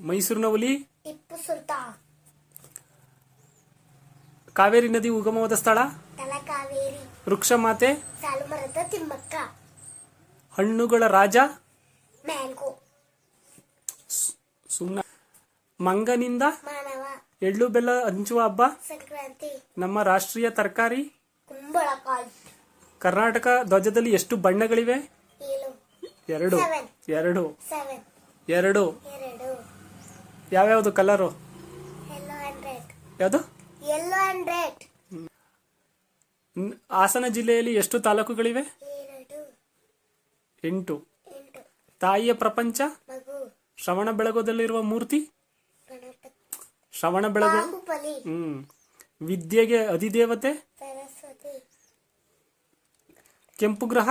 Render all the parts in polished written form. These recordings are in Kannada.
ಮೈಸೂರಿನ ಹುಲಿ ಟಿಪ್ಪು ಸುಲ್ತಾನ್. ಕಾವೇರಿ ನದಿ ಉಗಮವಾದ ಸ್ಥಳ ತಲಕಾವೇರಿ. ವೃಕ್ಷ ಮಾತೆ ಸಾಲುಮರದ ತಿಮ್ಮಕ್ಕ. ಹಣ್ಣುಗಳ ರಾಜ ಮ್ಯಾಂಗೋ. ಸುಮ್ನ ಮಂಗನಿಂದ ಮಾನವ. ಎಳ್ಳು ಬೆಲ್ಲ ಹಂಚುವ ಹಬ್ಬ ಸಂಕ್ರಾಂತಿ. ನಮ್ಮ ರಾಷ್ಟ್ರೀಯ ತರಕಾರಿ ಕುಂಬಳಕಾಯಿ. ಕರ್ನಾಟಕ ಧ್ವಜದಲ್ಲಿ ಎಷ್ಟು ಬಣ್ಣಗಳಿವೆ? 2 2 2 ಯಾವ್ಯಾವುದು ಕಲರು? ಯಾವುದು? ಹಾಸನ ಜಿಲ್ಲೆಯಲ್ಲಿ ಎಷ್ಟು ತಾಲೂಕುಗಳಿವೆ? 8. ತಾಯಿಯ ಪ್ರಪಂಚ ಶ್ರವಣಬೆಳಗೊಳದಲ್ಲಿರುವ ಮೂರ್ತಿ ಶ್ರವಣಬೆಳಗೊಳ. ವಿದ್ಯೆಗೆ ಅಧಿದೇವತೆ ಕೆಂಪು ಗ್ರಹ.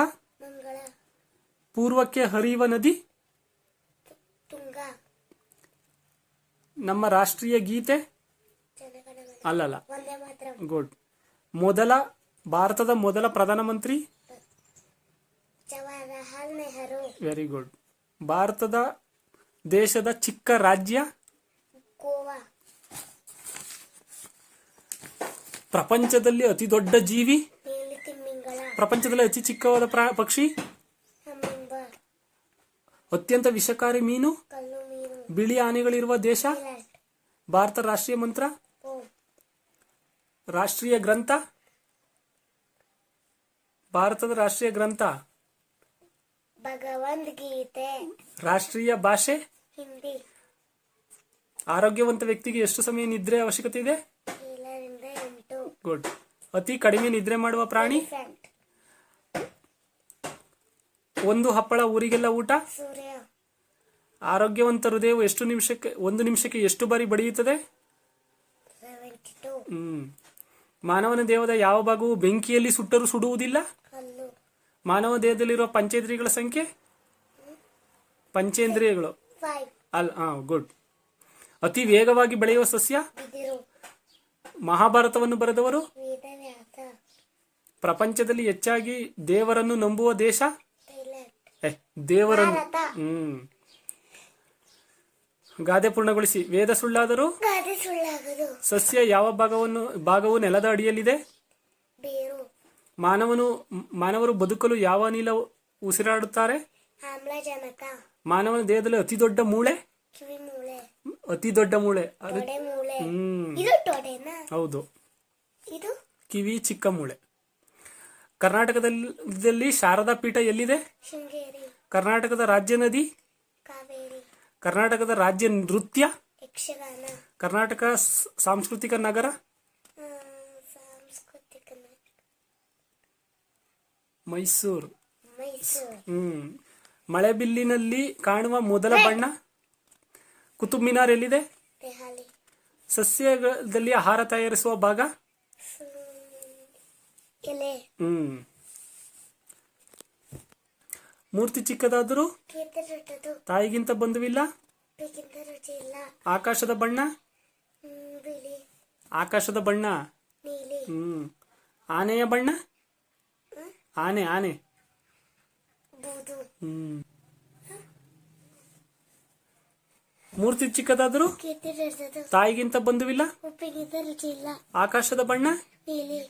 ಪೂರ್ವಕ್ಕೆ ಹರಿಯುವ ನದಿ ನಮ್ಮ ರಾಷ್ಟ್ರೀಯ ಗೀತೆ ಅಲ್ಲಲ್ಲ. ಗುಡ್. ಭಾರತದ ಮೊದಲ ಪ್ರಧಾನಮಂತ್ರಿ ಜವಾಹರಲಾಲ್ ನೆಹರು. Very good. ಭಾರತದ ದೇಶದ ಚಿಕ್ಕ ರಾಜ್ಯ ಗೋವಾ. ಪ್ರಪಂಚದಲ್ಲಿ ಅತಿ ದೊಡ್ಡ ಜೀವಿ ಪ್ರಪಂಚದಲ್ಲಿ ಅತಿ ಚಿಕ್ಕವಾದ ಪಕ್ಷಿ ಅತ್ಯಂತ ವಿಷಕಾರಿ ಮೀನು ಬಿಳಿ ಆನೆಗಳಿರುವ ದೇಶ ಭಾರತ. ರಾಷ್ಟ್ರೀಯ ಮಂತ್ರ ರಾಷ್ಟ್ರೀಯ ಗ್ರಂಥ ಭಾರತದ ರಾಷ್ಟ್ರೀಯ ಗ್ರಂಥ ಭಗವದ್ಗೀತೆ. ರಾಷ್ಟ್ರೀಯ ಭಾಷೆ ಹಿಂದಿ. ಆರೋಗ್ಯವಂತ ವ್ಯಕ್ತಿಗೆ ಎಷ್ಟು ಸಮಯ ನಿದ್ರೆ ಅವಶ್ಯಕತೆ ಇದೆ? 7 ಗುಡ್. ಅತಿ ಕಡಿಮೆ ನಿದ್ರೆ ಮಾಡುವ ಪ್ರಾಣಿ ಒಂದು ಹಪ್ಪಳ ಊರಿಗೆಲ್ಲ ಊಟ. ಸೂರ್ಯ. ಆರೋಗ್ಯವಂತ ಹೃದಯವು ಒಂದು ನಿಮಿಷಕ್ಕೆ ಎಷ್ಟು ಬಾರಿ ಬಡಿಯುತ್ತದೆ? 72. ಮಾನವನ ದೇಹದ ಯಾವ ಭಾಗವು ಬೆಂಕಿಯಲ್ಲಿ ಸುಟ್ಟರೂ ಸುಡುವುದಿಲ್ಲ? ಹಲ್ಲು. ಮಾನವ ದೇಹದಲ್ಲಿರುವ ಪಂಚೇಂದ್ರಿಯಗಳ ಸಂಖ್ಯೆ? ಪಂಚೇಂದ್ರಿಯಗಳು 5. ಗುಡ್. ಅತಿ ವೇಗವಾಗಿ ಬೆಳೆಯುವ ಸಸ್ಯ? ಬಿದಿರು. ಮಹಾಭಾರತವನ್ನು ಬರೆದವರು? ವೇದವ್ಯಾಸ. ಪ್ರಪಂಚದಲ್ಲಿ ಹೆಚ್ಚಾಗಿ ದೇವರನ್ನು ನಂಬುವ ದೇಶ? ಥೈಲ್ಯಾಂಡ್. ದೇವರನ್ನು. ಭಾರತ. ಗಾದೆ ಪೂರ್ಣಗೊಳಿಸಿ. ವೇದ ಸುಳ್ಳಾದರೂ ಗಾದೆ ಸುಳ್ಳಾಗದು. ಸಸ್ಯ ಯಾವ ಭಾಗವು ನೆಲದ ಅಡಿಯಲ್ಲಿದೆ? ಬೇರು. ಮಾನವರು ಬದುಕಲು ಯಾವ ಅನಿಲ ಉಸಿರಾಡುತ್ತಾರೆ? ಆಮ್ಲಜನಕ. ಮಾನವನ ದೇಹದಲ್ಲಿ ಅತಿ ದೊಡ್ಡ ಮೂಳೆ? ಕಿವಿ ಮೂಳೆ. ಅತಿ ದೊಡ್ಡ ಮೂಳೆ ತೊಡೆ ಮೂಳೆ. ಇದು ತೊಡೆನಾ? ಹೌದು. ಇದು ಕಿವಿ ಚಿಕ್ಕ ಮೂಳೆ. ಕರ್ನಾಟಕದಲ್ಲಿ ಶಾರದಾ ಪೀಠ ಎಲ್ಲಿದೆ? ಶೃಂಗೇರಿ. ಕರ್ನಾಟಕದ ರಾಜ್ಯ ನದಿ? ಕಾವೇರಿ. ಕರ್ನಾಟಕದ ರಾಜ್ಯ ನೃತ್ಯ? ಯಕ್ಷಗಾನ. ಕರ್ನಾಟಕ ಸಾಂಸ್ಕೃತಿಕ ನಗರ? ಸಾಂಸ್ಕೃತಿಕ ಮೈಸೂರು. ಮೈಸೂರು. ಮಳೆಬಿಲ್ಲಿನಲ್ಲಿ ಕಾಣುವ ಮೊದಲ ಬಣ್ಣ? ಕುತುಬ್ ಮಿನಾರ್ ಎಲ್ಲಿದೆ? ದೆಹಲಿ. ಸಸ್ಯದಲ್ಲಿ ಆಹಾರ ತಯಾರಿಸುವ ಭಾಗ? ಎಲೆ. ಮೂರ್ತಿ ಚಿಕ್ಕದಾದರೂ ತಾಯಿಗಿಂತ ಬಂಧುವಿಲ್ಲ? ರುಚಿ ಇಲ್ಲ. ಆಕಾಶದ ಬಣ್ಣ? ಬಿಳಿ. ಆಕಾಶದ ಬಣ್ಣ ನೀಲಿ. ಆನೆಯ ಬಣ್ಣ? ಆನೆ ಬೂದು. ಮೂರ್ತಿ ಚಿಕ್ಕದಾದರೂ ತಾಯಿಗಿಂತ ಬಂಧುವಿಲ್ಲ? ಉಪ್ಪಿಗಿಂತ ರುಚಿ ಇಲ್ಲ. ಆಕಾಶದ ಬಣ್ಣ? ನೀಲಿ.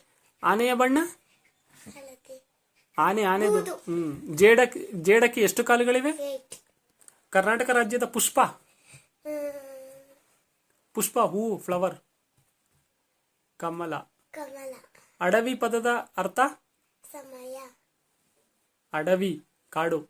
ಆನೆಯ ಬಣ್ಣ? ಹಳದಿ. ಆನೆದು. ಜೇಡಕ್ಕೆ ಎಷ್ಟು ಕಾಲುಗಳಿವೆ? 8. ಕರ್ನಾಟಕ ರಾಜ್ಯದ ಪುಷ್ಪ? ಹೂ, ಫ್ಲವರ್. ಕಮಲ. ಅಡವಿ ಪದದ ಅರ್ಥ? ಸಮಯ. ಅಡವಿ ಕಾಡು.